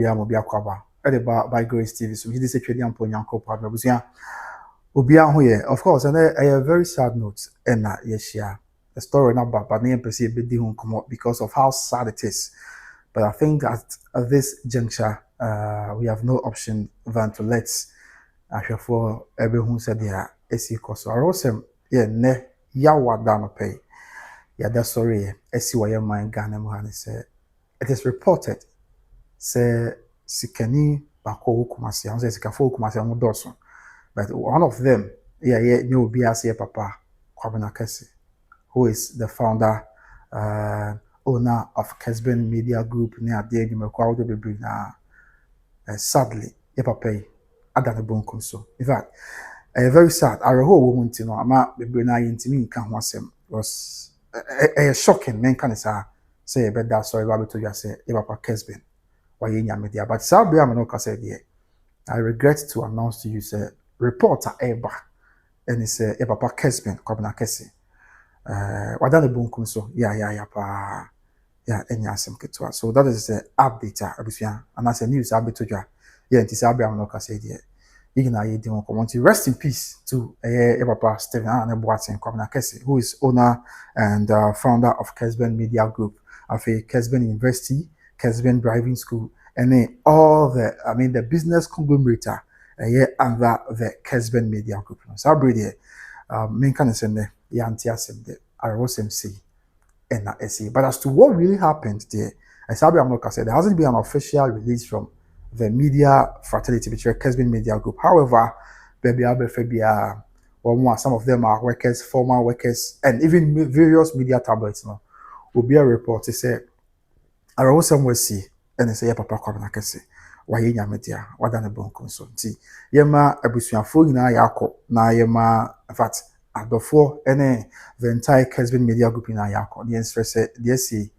ya mo bia kwaba e de by Grace TV so he say twedi ampo nyankopɔ abusua obia ho ye of course and a very sad note and yes yeah the story not bad but name per se be di ho come up because of how sad it is. But I think at this juncture we have no option than to let for everyone said yeah esi koso arosem yeah ne yawa da no pay yeah that's sorry esi wa your mind Ghana mu han say it is reported say sikani bako Kumasi on say sikafo Kumasi on doso but one of them yeah no be as papa Kwabena Kessben, who is the founder owner of Kessben Media Group near the Edumekwa Bebre na sadly ye papa adane bonkum so in fact very sad I reho woman tino ama bebre na yintimi nka ho asem was shocking men kan say be that sorry ba to you say ye papa Kessben why nya media but sabe am no ka say there I regret to announce to you say reporter eba and it's ye papa Kessben Kwabena Kessben wadane bonkum so yeah pa yeah enya asem ketwa so that is the update abusia and as a news update to you yeah nti sabe am no ka say there igna ye di won comment rest in peace to papa Stephen Aneboatin Kwabena Kessben, who is owner and founder of Kessben Media Group of a Kessben University, Kessben Driving School, and all the business conglomerate under the Kessben Media Group. So I believe main kind of send the anti assembly I was MC and not SE. But as to what really happened there, as Abi Amoka said, there hasn't been an official release from the media fraternity, which is Kessben Media Group. However, some of them are workers, former workers, and even various media tabloids will be a report to say, I will somewhere see, and they say, Papa Kwabena Kessben, why in media, what done a bon consultancy. Yema, Abusian Food na Yako, na Yema, in fact, before any the entire Kessben Media Group in Ayako, the answer said, DSC,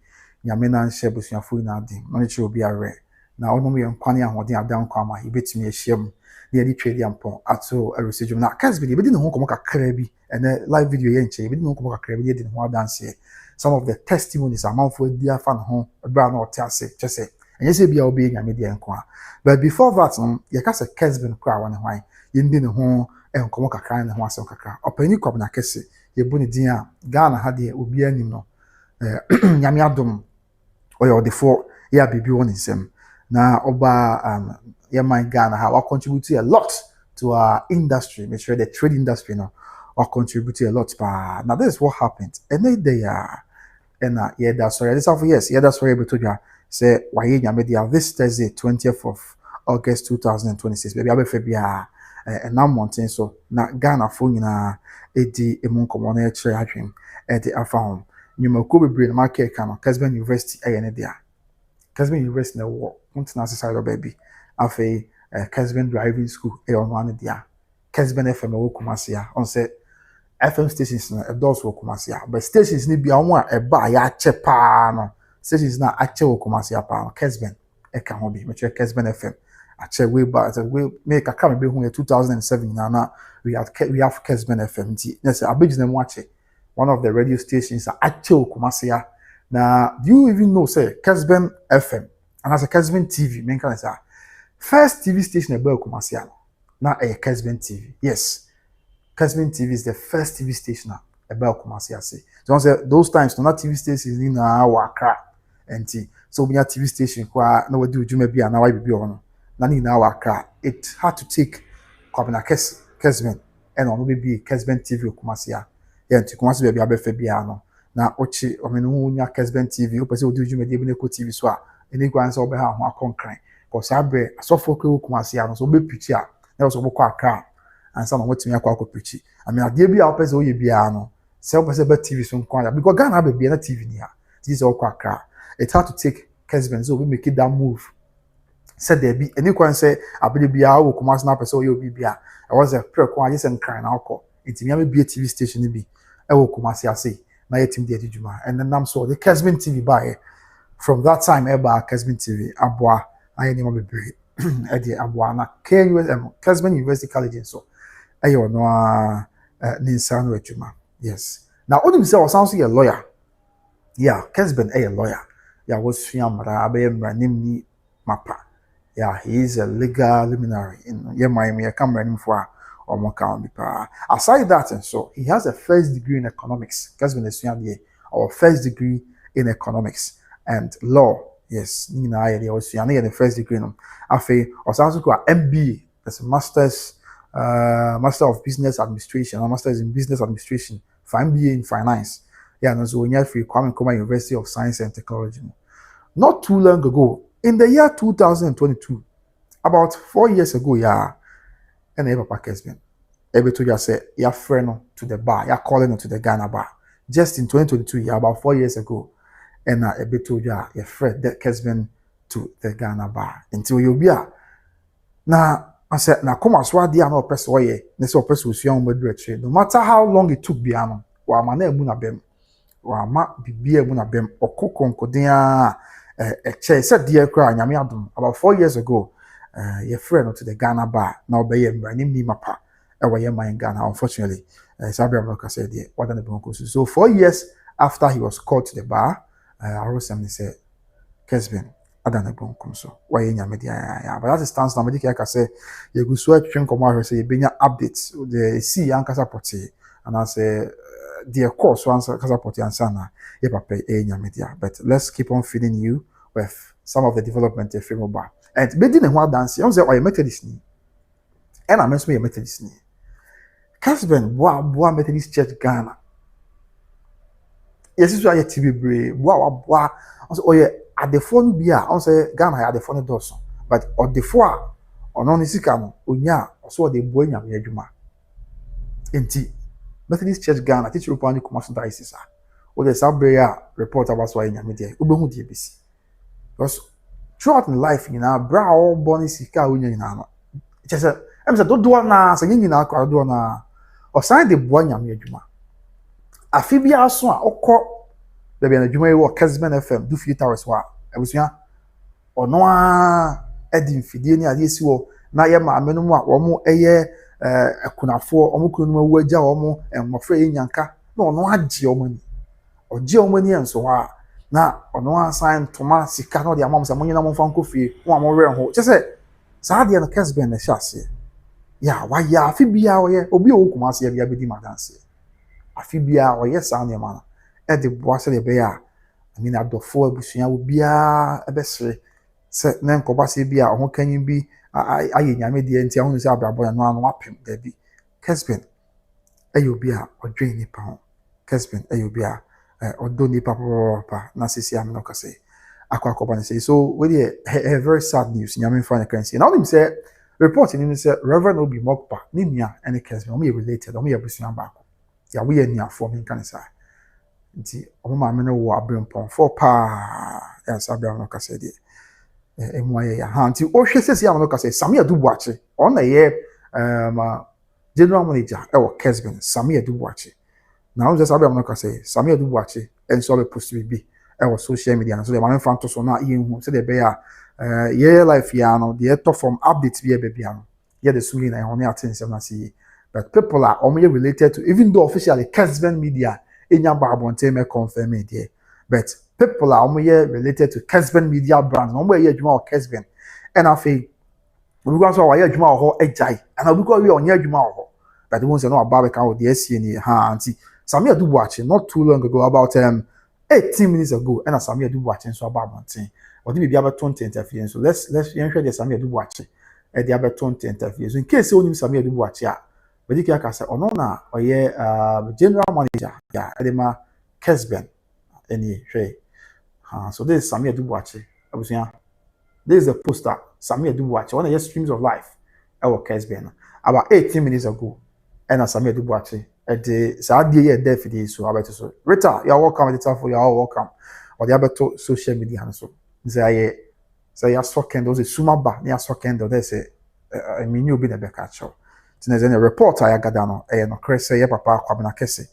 Yamena and Shebusian Food na dim, monitor will be a rare. Now, no me kwani ahoden adan kwama he betimi ehiem na ye di trade ampon ato a residuum na Kessben be di ne ho komo kakra bi and live video ye nche be di ne ho komo kakra bi di ne ho dance some of the testimonies amanfo di afa ne ho bra na ote ase chese enye se bia obi nya media nko a but before that ye ka se Kessben kwa wane hwan ye ndi ne ho enkomo kakra ne ho asem kakra opani Kwabena Kessben ye bu ne din a Ghana ha de obi anim no nyame adom oyo odefo ya bibi won nsem na oba my Ghana how I contribute a lot to our industry, make sure the trade industry or contribute a lot. But now this is what happened. And they are and yeah that's sorry. This for yes, yeah that's sorry able to you say why media this Thursday 20th of August 2026. Baby I'll be and now mountain so na Ghana phone na edi emun common trade hatching at the afam. You may go be brain market can Kessben University there. Kessben University na wo untina side of baby afi Kessben Driving School on one dia Kessben FM wo Kumasi on say FM stations na those wo Kumasi but stations ni bia won a ba ya che pa no stations na ache wo Kumasi pa Kessben e ka ho bi me che Kessben FM ache we ba we make a come be hu 2007 na we have Kessben FM ti yes abegina mu ache one of the radio stations ache wo Kumasi. Now, do you even know, say, Kessben FM, and as a Kessben TV, men can say, first TV station about Kumasi, now a Kessben TV. Yes, Kessben TV is the first TV station about Kumasi. I say, so I say those times, no TV stations in our crack, and so we have TV station, no we do maybe an hour be on, none in our crack. It had to take Kwabena Kessben, and on be Kessben TV Kumasi. Yeah, to Kumasi be a na ochi omenu nya Kessben TV opese odi dwumade bi ne ko TV so a eni kwan se obeha ho akonkran ko sa bre asofo ko Kumasi ano so obepichi a na so bokọ aka ansa na wotimi akọ akọpichi ami ade bi a opese oye bia no se opese be TV so nkwan ya because Ghana be bia na TV ni ha this okọ aka it had to take Kessben so we make it that move said there be eni kwan se abede bia wo Kumasi na opese oye obi bia I was a pre kwan just nkran na akọ itimi am be TV station ni bi e wo Kumasi ase na yetim de adwuma and then I'm so the Kessben TV by from that time ever Kessben TV aboa aye ni mo bebre e de aboa na Kessben University College so ayo no ni nsa no adwuma yes now onim say o sound so a lawyer yeah Kessben a lawyer yeah was fiamra abe mra nimni mapa Yeah, he is a legal luminary in Miami. I can't remember for or more count. Aside that, and so he has a first degree in economics. Kessben is our first degree in economics and law. Yes, you know, I was the first degree in Afe or also got MBA. That's a master of business administration, or masters in business administration for MBA in finance. Yeah, and so when you're free, Kwame Nkrumah University of Science and Technology. Not too long ago, in the year 2022, about 4 years ago, yeah, and I Papa Kessben, able to just say, your friend to the bar, you're calling to the Ghana bar. Just in 2022, yeah, about 4 years ago, and I able to your friend that Kessben to the Ghana bar until you'll be now. I said, now come as well, dear, no person, this person was young, no matter how long it took, Biano, or my name, Munabem, or ma bibia mu na bem okokonkoden a che said dear cry nyame adom about 4 years ago your friend to the Ghana bar now be yem ni mapa e wa yem in Ghana. Unfortunately Sabia Broka said there what than the Broncos. So 4 years after he was called to the bar I wrote something say Kessben adana Broncos so why nyame dia but that stands now medical ka say you go so atwen komo say you benya updates the see ankasa porti and I say the course once Kasapoti and Sana, media. But let's keep on feeding you with some of the development of film bar. And beginning in what dance, you say, oh, you Methodist ni. And I must be a Methodist ni. Kessben, boa Methodist Church Ghana. Yes, it's why you TV brave. Boa. Oh, yeah, at the phone be I say Ghana at the phone doors. But on the four, on only Sikano, Unya, so the boy Yamajuma. Indeed. Methodist Church Ghana, teach you upon the Kumasi diocese. Or the Sabrea report about why in Yamide, Ubehu DBC. Because throughout in life, you know, brow, bonny, sika, union, just a, I'm said, don't do na, saying in our crowd, do na, or sign the boy Yamijuma. A Fibia swan, or call the Benajuma or Kessben FM, do few towers, wa, I was young, or no, Eddie Fidinia, this war, Nayama, Menuma, or more a year. Kunafo omukunu waja omo mmofra yanka na ono agye omani ogye omani enso ha na ono assign toma sika no de amam se monye na monfa nkofie mo amore ho che se saa de no Kessben na hyase ya wa ya afi bia oye obi o Kumasi bia bedi madanse afi bia oye saa ne ma e de boase de be ya amina adofo abusua obia ebesere se na nkobase bia ho kanyin bi aye nyame de enti ahunu se abrabo ya no anu apem da bi Kessben ayobia odwen ni pa ho Kessben ayobia odo ni papa na sisi am no kase akwa ne say so we a very sad news nyame fa na kan say now him say report ni say Reverend Obi Mokpa ni nua ene Kessben o related o me abusua ba ko ya we ni afo me kan say nti o ma me no wo abrempon for pa ya sabia no kase de emwaye ya hanti o hwese ya no kase Sami Adubuache on na ye general manager e wo Kessben Sami Adubuache na o just abia no kase Sami Adubuache enso be post bi e wo social media so the man fan to so na ye hu se de be ya ye life ya no the top from updates bi e be bia no ye the sumi na ho ne attention na see but people are only related to even though officially Kessben media enya ba abonte me confirm it there but people are related to Kessben media brand. No more adwuma or Kessben. And I feel we go so why adwuma ho ejai. And we go we on adwuma ho. But the ones know about the SCN ha anti Sami Adubuache not too long ago about 18 minutes ago and Sami Adubuache so about monthing. Or be about 20 interference. So let's ensure the Sami Adubuache at the about 20 interference. So in case you Sami Adubuache but you can say ono na or general manager yeah edema Kessben any hey. So this is Sami Adubuache. This is a poster. Sami Adubuache. One of your streams of life. Our Kessben. About 18 minutes ago. And Sami Adubuache. At the Saturday day for this. So about so. Rita, you're welcome at the time for you all welcome. Or the other social media and so. Say you're Sh0ckingly. Those is Sumaba. Near Sh0ckingly. There's a menu be the back so. There's a report I got down. No Chris say papa kwabena kese.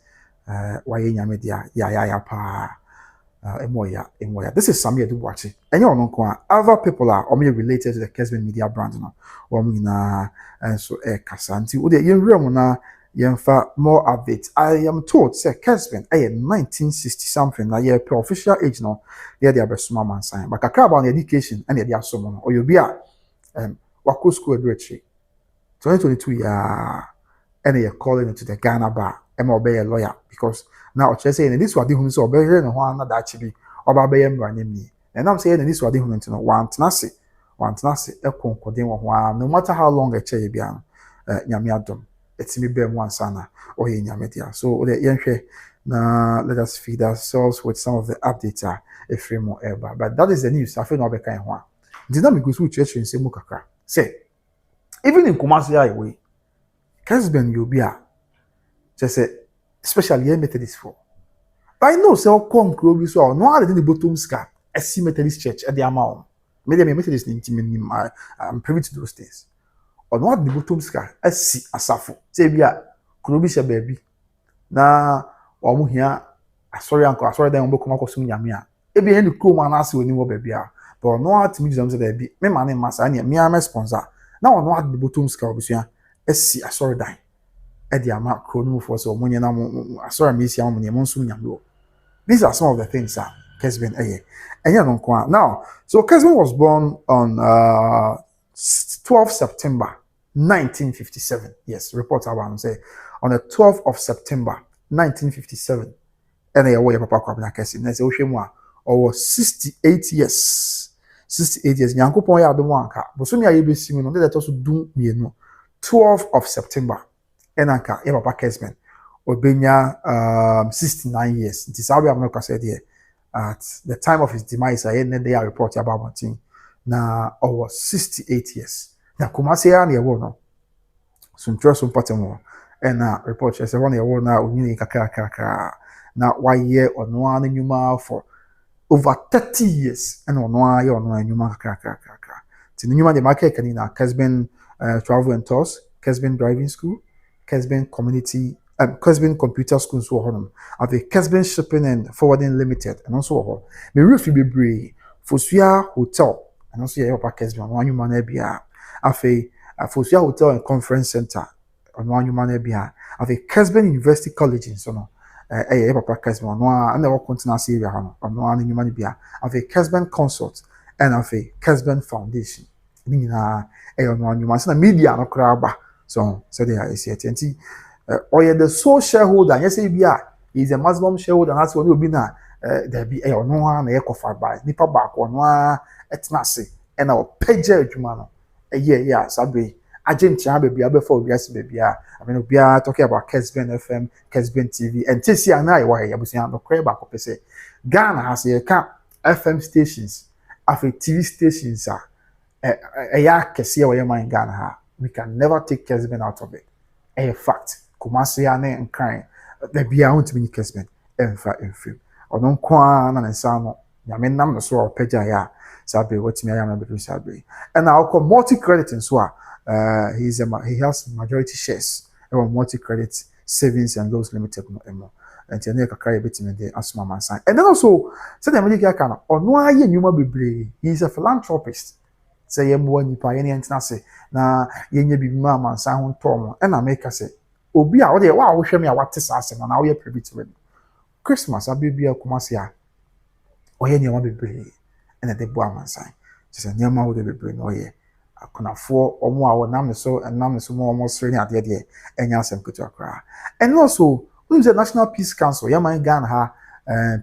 Why media ya pa. Emoya. This is Sami Adubuache. And you know, other people are only related to the Kessben media brand now. And so Kasanti. More updates. I am told say Kessben 1960 something na year official age now. They are small man sign. But kakra about education and they are someone or you be wako school adrechi 2022 ya and you're calling into the Ghana bar and obey a lawyer because now just saying this what the who's obey no one that actually obey me and I'm saying this what the who into no want nasi e konkode wo no matter how long a chair bia nyame adom etimi be mu ansana or ye nyame dia so the yenhwe na let us feed ourselves with some of the updates if more ever but that is the news I feel no be kan ho the na me go so church in semu kakra say even in Kumasi highway Kessben you be just say especially here Methodist for but I know say o come kro bi so no are the bottom ska a Methodist church at the amount maybe Methodist I'm privy to those things or not the bottom ska as asafo say bia kro bi she baby na omo hia asori anko asori dan obo kuma kosum nyame a e bi hen kro ma na ase oni wo baby a but no at me jam say baby me man masa na me am sponsor na no at the bottom ska obusua as asori dan e di ama kro no for so omo nya na asori me sia omo ne mo nsum nyame. These are some of the things that Kessben now, so Kessben was born on 12 September 1957. Yes, reports about say on the 12th of September 1957. And I away papa kwabena Kessben. Na say ohwemu or 68 years. 68 years. Nyankopon ya adom anka. Bosomi aye besimu no dey to so du mienu. 12th of September. And anka ya papa Kessben. Obenya 69 years. It is how we have not said here. At the time of his demise, I ended the report about one thing. Now, over 68 years. Now, Kumasi and the no. Some trust some pattern and report says one year now we kaka. Now, 1 year or no one in for over 30 years and on 1 year or no in kaka. To the Numa the market can in Kessben travel and tours, Kessben driving school, Kessben community. Kessben Computer School so honum of the Kessben Shipping and Forwarding Limited and also ho me refi bebre Fosua Hotel and also here pa Kessben one human bia afi Fosua Hotel and Conference Center on one human bia of the Kessben University College so no papa Kessben no and the continent area ha no on one human bia of the Kessben Consult and of the Kessben Foundation ni na on one human so na media no kra ba so they are see or the sole shareholder, yes, is a maximum shareholder, and that's what you'll be now. There be a no one a coffee by nipper back on one at Nasi and our pager Jumano. A year, yeah, Sabri. I didn't have a beer before, yes, baby. I mean, we are talking about Kessben FM, Kessben TV, and TC and I, why I was saying, no crab back up. Say Ghana has a camp FM stations, after TV stations are a yak, see where your mind Ghana. We can never take Kessben out of it. A fact. Kumasi ane nkran da bia ontimi Kessben emfa emfim odon kwa na nsa no nyame nam no so opagya ya sabe watimi aya na bedu sabe and now call multi credit and so he has majority shares in multi credit savings and loans limited no emo and tene kakra ye betimi de asoma mansan and then also say the medical kana ono aye nyuma bebre he is a philanthropist say yembo nipa ye ne ntina se na yenye bibima mansan ho tom and na make say obi a wo de wa wo hwɛ me a wate saase na wo ye privy to me Christmas abibia Kumasi a oye ne ma bebre ena de bo amansan se ne ma wo de bebre no oye akonafo omo a wo nam so mo sere ne ade de enya asem kutu akra and also we the National Peace Council ya man Ghana ha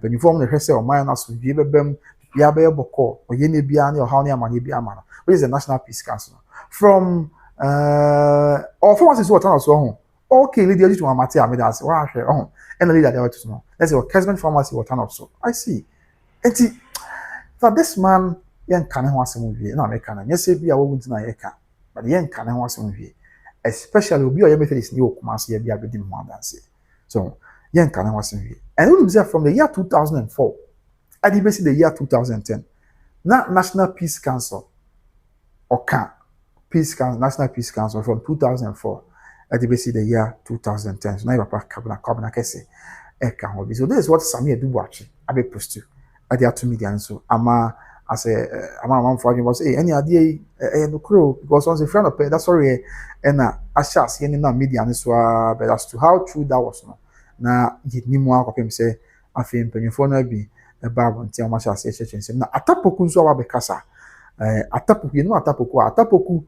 penifom ne hwese o man na so wie bebam bia be boko oye ne bia ne o ha ne amane bia ma no we is the National Peace Council from or from us is what so okay, leader to Amati Amidas, oh, and the leader there to know. Let's say, Kessben pharmacy or turn up so. I see. And for this man, young can want some movie, no, I can. Yes, be a woman tonight, but young can want some movie. Especially, be a Methodist new Kumasi, be a bit more than say. So, young can want some movie. And we observe from the year 2004, I did basically the year 2010, not National Peace Council or National Peace Council from 2004. At the base the year 2010. So now papa kabna kese eka hobi. So this is what Samia do watch. Abe post to. At the to media and so ama as a ama for was any idea no crow because once a friend of that's sorry and ashas any na media and so but as to how true that was no. Na yini mu akopem say afem panyefo na bi e ba bonti ama shas church say na atapoku nso aba bekasa Atapoku, you know Atapoku,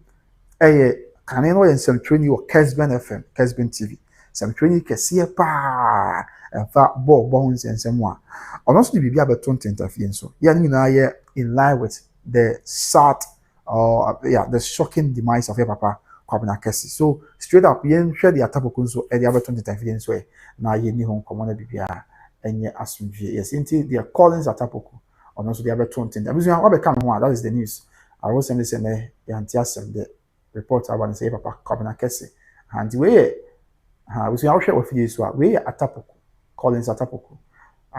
kane no yɛ nsɛmtwerɛni wɔ Kessben FM, Kessben TV. Nsɛmtwerɛni kɛseɛ paa. Ɛfa bɔ ho nsɛnsɛm a. Ɔno nso de biribi abɛto ntentafie nso. Yɛ ne nyinaa yɛ in line with the sad the shocking demise of your papa Kwabena Kessy. So straight up, yen share the Atapoku nso e de abɛto ntentafie nso e na yɛ ni ho nkɔmɔ na bibia enye asomdwie. Yes, inti they are calling Atapoku. Ɔno nso de abɛto ntentafie. Abusuan wa bɛka no ho a, that is the news. I was saying this and yɛante asɛm de report about say papa Kwabena Kessy. And we we say ahwɛ ofie so a we Atapoku calling Atapoku.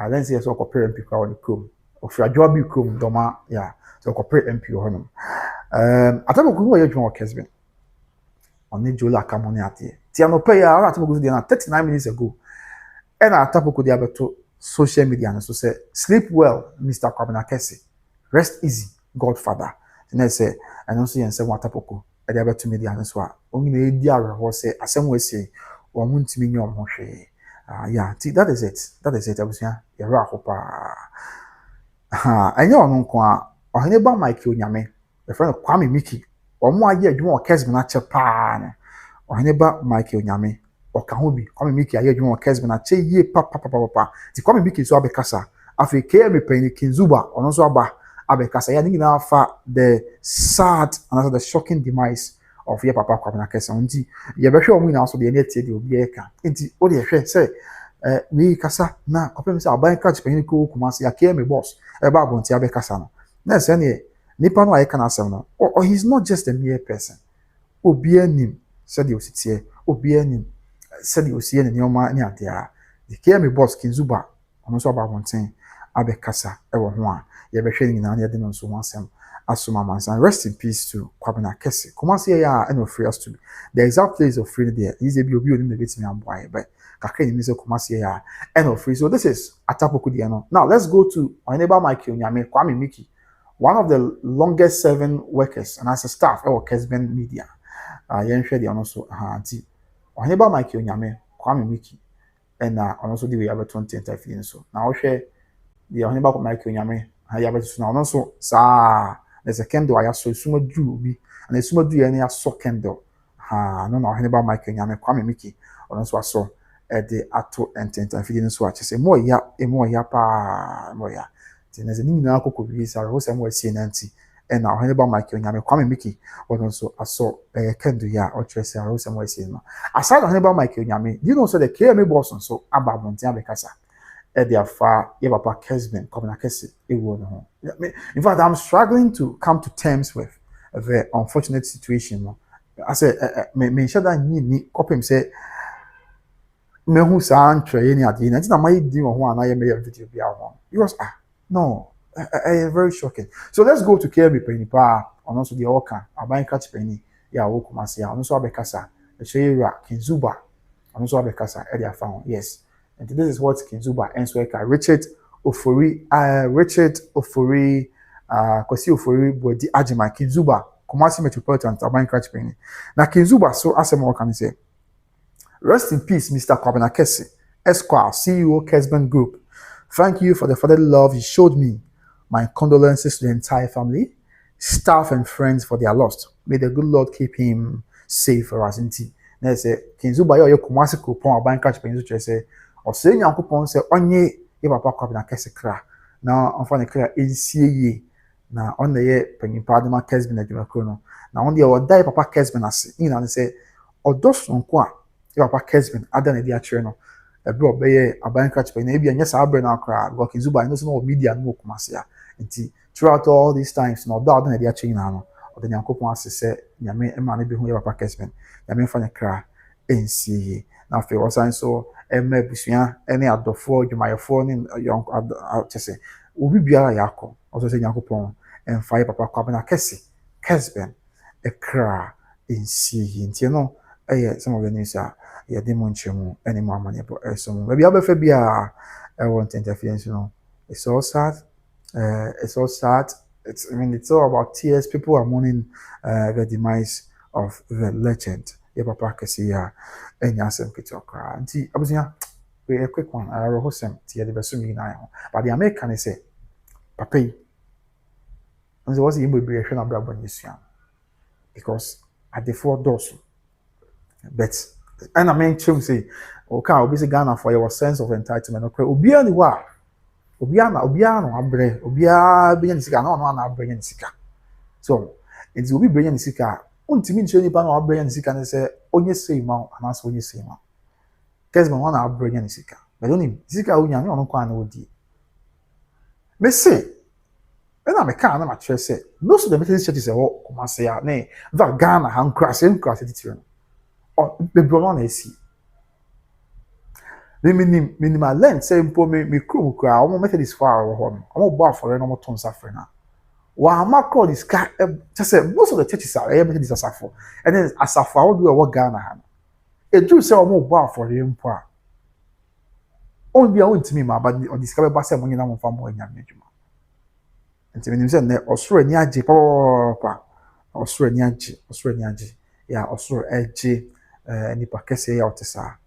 Then say so kɔpɛ MP kwa wɔ ne kurom. Ofura dwa bi kurom dɔma ya. So kɔpɛ MP wɔ hɔnom. Atapoku no yɛ dwuma wɔ Kessben. Ɔne Jola Kamone ate. Ti anopa ya Atapoku dey na 39 minutes ago. And Atapoku dey abeto social media no so say sleep well Mr. Kwabena Kessy. Rest easy Godfather. Then say and also yen say Atapoku e dey abeto media no so a. Only na edi awerɛhɔ say asɛm we say wɔn ntimi nye wɔn hwee. Yeah, that is it. That is it. Abusia yɛra ho pa. Enye ɔno nko a ɔhene ba Mike Onyame. The friend of Kwame Miki. Omo aye adwuma o Kessben ache paa no. Ohene ba Mike Onyame. Oka ho bi. Kwame Miki aye adwuma o Kessben ache yie papa. Ti Kwame Miki so abekasa. Afi KM Penny Kinzuba ono so aba abekasa. Ya nyina afa the sad and also the shocking demise of your papa Kwabena Kessy. Nti ye behwe omo nyina so de ne tie de obi eka. Nti o de hwe say we kasa na kopem say aban catch penny ko Kumasi ya KM boss. E ba abonti abekasa no. Na say ne nipa no ayeka na asem no or he's not just a mere person obi anim said the ositie obi anim said the osie ne nyoma ne ade a the KM boss Kinzuba ono so ababonten abekasa e wo ho a ye behwe ni nyina ne de no so ho asem asoma mansan. Rest in peace to Kwabena Kessy. Kumasi ya and of free us to the exact place of free there is a obi onim bit me amboy but kakra ni say Kumasi ya and of free. So this is Atapoku dia no. Now let's go to our neighbor Mike Onyame Kwame Miki, one of the longest serving workers and as a staff at Kessben Media. Yen hwe de ono so anti. Oheba Mike Onyame, Kwame Miki, and also the way about 20 interview so. Now hwe the Oheba Mike Onyame, ya beto so now so sa there's a candle I saw suma du bi and the suma du any so candle. No Oheba Mike Onyame, Kwame Miki, also aso the ato interview so a say more ya pa more ya. There's a new akoko bi sa ho sem we see nanti and now Oheba Mike Onyame Kwame Miki was also aso kendo ya or trese ho sem we see no aside Oheba Mike Onyame do you know so the KM boss so ababonte abekasa e dey afa ye papa Kessben Kwabena Kessy e wo no ho. In fact I'm struggling to come to terms with the unfortunate situation no. I say me sure that ni kopem say me hu sa antwe ni ade na my di ho ana ye me video bia ho because no, very shocking. So let's go to KM Penny Pa, and also the Oka, Aban Catch Penny, ya Kumasi, and also Abekasa, the Shayra, Kinzuba, and also Abekasa, Edia found. Yes. And this is what Kinzuba ends with Richard Ofori, Kosi Ofori, Bodi Ajima, Kinzuba, Kumasi Metropolitan, Aban Catch Penny. Now Kinzuba, so as more can say, rest in peace, Mr. Kwabena Kessy, Esquire, CEO Kessben Group. Thank you for the fatherly love you showed me. My condolences to the entire family, staff, and friends for their loss. May the good Lord keep him safe for us. Now say, Kinzuba yo Kumasi kupon aban catch penzu che say, o say nyankopon say onye ye papa Kwabena Kessy kra. Na onfa ne kra ensie ye. Na on the ye penimpa de ma Kessben adwuma kro no. Na on the o dai papa Kessben ase. Ina ne say odos nko a ye papa Kessben ada na di a kire no. Ebi obeye aban catch penny ebi anya sa abre na akra go Kinzuba no so no media no Kumasi a nti throughout all these times no da na dia chin na no o de nyankopon asese nyame ema na bi hu ye papa Kessben nyame fa ne kra ensie na fe wasan so ema busua ene adofo dwumayefo ne yon chese obi biara yakọ also se nyankopon emfa ye papa Kwabena Kessben e kra ensie nti no some of the news are yeah, demon chemu any more money but some maybe abefa bia I want interference, you know. It's all sad. It's all sad. It's all about tears. People are mourning the demise of the legend. Yeah, papa Kessy ya enyasem kitokra. Nti abusia we a quick one. I roho sem ti the besu mi na ho. But the American say papa And so what's the bebree hwe na bra bon yesua because at the four doors but and I mean chum say okay obi say Ghana for your sense of entitlement okay obi ani wa obi no abre obi a benya ni sika na ono na abre ni sika so enti obi brenya ni sika ontimi nche nipa na abre ni sika ne say onye sei ma ana so onye sei ma Kessben na abre ni sika but oni sika onya ni ono kwa na odi me say and I can't na ma say most of the Methodist churches are Kumasi ya na that Ghana han crash titire or the brother na esi minimum length say mpo me krom kra o Methodist far ho no o bo afore no mo ton safre na wa macro this car just say most of the churches are Methodist asafo and then asafo I do what Ghana han e do say o mo bo afore mpo a on bia on timi ma but on discover ba say mo nyina mo fa mo nya medjuma nti minim say na osoro ani age papa osoro ani age ya osoro age nipa kese ya otesa.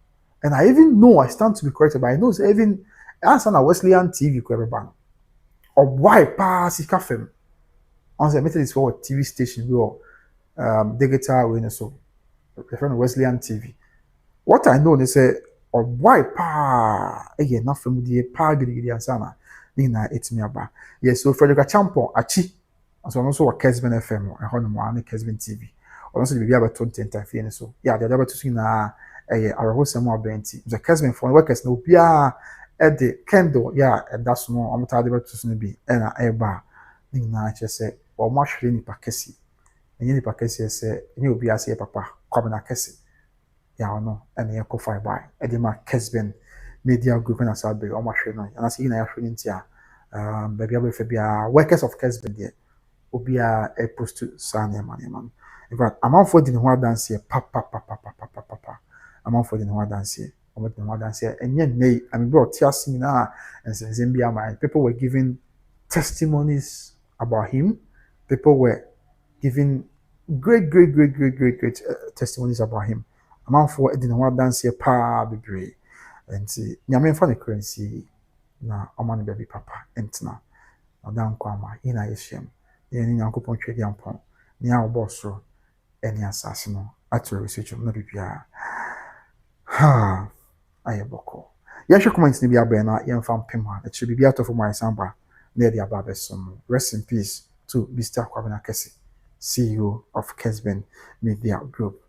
And I even know I stand to be corrected, but I know even answer na Wesleyan TV ko everybody. Or why pass sika fem. On the Methodist for TV station we digital we so referring Wesleyan TV. What I know they say or why pa again na fem die pa gidi answer na ni na etimi aba. Yes, so Frederick Champo achi. So also wa Kessben FM e hono mo na Kessben TV. Also the bibia ba 2010 so. Yeah, the other two na arahosam abenti the Kessben for workers no bia at the candle yeah and that's no am tade beto so no bi na eba ni na che se o mo hwere ni pakesi enye ni pakesi se enye obi ase papa kwame na kesi ya no ene ye ko fire by e de ma Kessben media group na sabe o mo hwere no na se na ya hwere ntia baby abefe bia workers of Kessben there obi a post to sane man in fact amount for the ho dance here papa amount for the no dance here. About the no dance here. And yet, nay, I mean, bro, Teärs and Zambia, people were giving testimonies about him. People were giving great testimonies about him. Amount for the no dance here, pa baby. And see, Yamin for the currency na Omani baby papa, and na. Now, Kwama, in a shame. Yen Uncle Ponche Yampon, near boss, any assassin, at research of Nabibia. Ha, ayeboko. Yasha comments ni bia na yemfa mpem ha. It should be out of my samba. Na dia baba som. Rest in peace to Mr. Kwabena Kese, CEO of Kessben Media Group.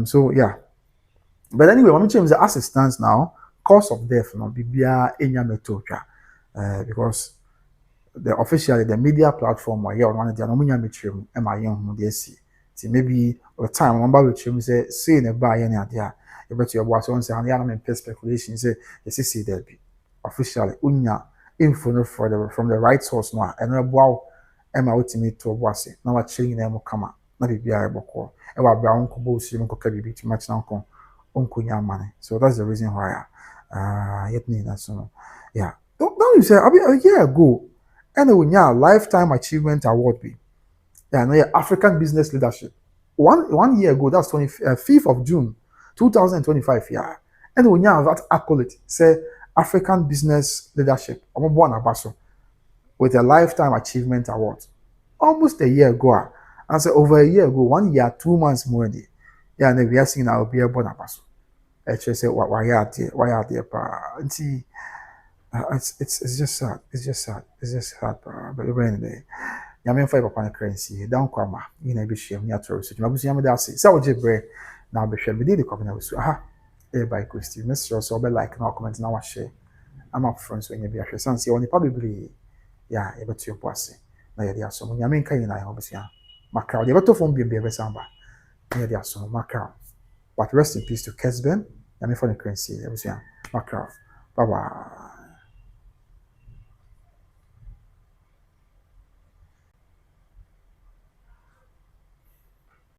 So yeah. But anyway, when we change the as it stands now, cause of death no bibia enya metotwa. Because officially the media platform where you one dia no munya metrem e ma yen hu de si. See maybe the time one ba metrem say na ba yen ade but your boss on say and speculation say yes see there be officially unya info from the right source no and no am ultimate to boss na wa chiri na mo kama na bibia eboko e wa bra onko bo si mo ka bibi too much na onko nya mane so that's the reason why yet need that so yeah don't you say a year ago and unya lifetime achievement award be yeah no African business leadership one year ago that's 25th of June 2025 yeah and when you have that accolade say African business leadership I'm born abaso with a lifetime achievement award almost a year ago and say over a year ago 1 year 2 months more than yeah and we are seeing I'll be born abaso actually say why are there it's just sad but anyway Yamin five upon a currency down kwama in a bisham near to so mabusi yamdasi say ojebre na behwe me dey come na wesu aha e by Christy miss so be like na comment na wa share am up friends when you be ahwe sanse oni pa bebre ya e betu empo ase na ye dey aso mo nyame nkan na ye obusia makra dey betu fon be samba na ye dey aso makra but rest in peace to Kessben Yamin for the currency obusia makra bye bye.